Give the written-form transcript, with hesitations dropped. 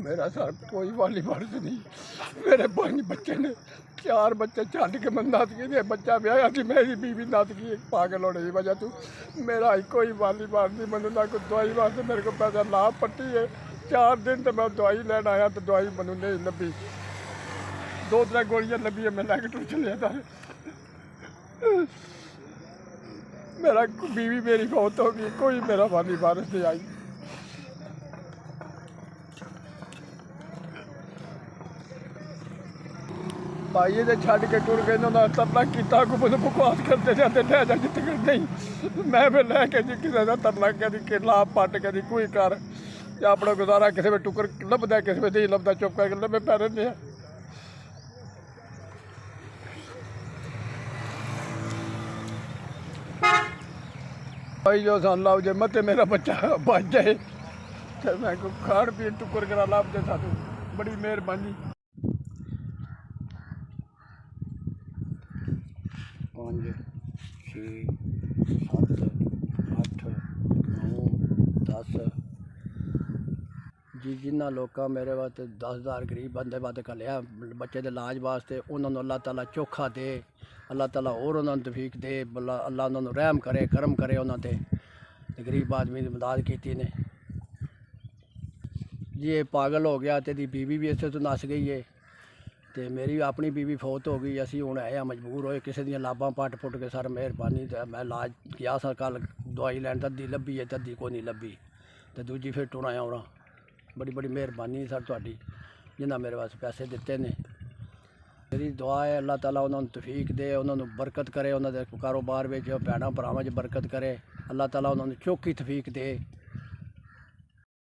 मेरा सर कोई वाली फर्ज नहीं। मेरे 5 बच्चे ने, 4 बच्चे छड़ के मैं नातकी दे बच्चा ब्याह थी, मेरी बीवी नातकी पागल होने की वजह तू मेरा कोई वाली बात नहीं। मैंने ना कोई दवाई वास्ते मेरे को पैसा ला पट्टी है, 4 दिन तो मैं दवाई लैन आया तो दवाई मैंने नहीं लभी, 2-3 गोलियां लभी है, मैं लैके टूट चलिया था। मेरा बीवी मेरी फौत हो गई, कोई मेरा वाली बारिश नहीं आई। भाई तो छड़ के टुर गए, तरला किया बकवास करते जाते लै जा जित नहीं, मैं फिर लैके जी किसी का तरला कभी ला पट कभी कोई कर अपना गुजारा किसी में टुकर लभदा किसी में नहीं लभदा, चुप करके लम्बे पै रहे हैं। भाई जो सन लाओ जे मत मेरा बच्चा बच जाए तो मैं को खाण पीन टुकर करा लाभ दे सानू बड़ी मेहरबानी। 5 6 7 8 9 10 जी जिन्होंने लोगों मेरे वास्ते 10,000 गरीब बंदे वास्ते घलिया बच्चे के इलाज वास्ते, उन्होंने अल्लाह ताला चोखा दे, अल्लाह ताला और उन्होंने तौफीक दे, अल्लाह उन्होंने रहम करे करम करे उन्होंने गरीब आदमी की मदद की ने। जी ये पागल हो गया तो बीवी भी इसे तो नस गई है, तो मेरी अपनी बीवी फौत हो गई। असी हूँ है मजबूर होए किसी दी लाभां पट पुट के सर मेहरबानी, तो मैं इलाज किया सर कल दवाई लैन तद्दी लभी है तद्दी को नहीं लभी, तो दूजी फिर टुना आना। बड़ी बड़ी मेहरबानी सर तुहाडी जिन्हें मेरे वास्ते पैसे दिते ने। मेरी दुआ है अल्लाह ताला उन्होंने तौफीक दे, उन्होंने बरकत करे, उन्होंने कारोबार में भैन भरावां च बरकत करे, अल्लाह ताला उन्होंने चौखी तौफीक दे।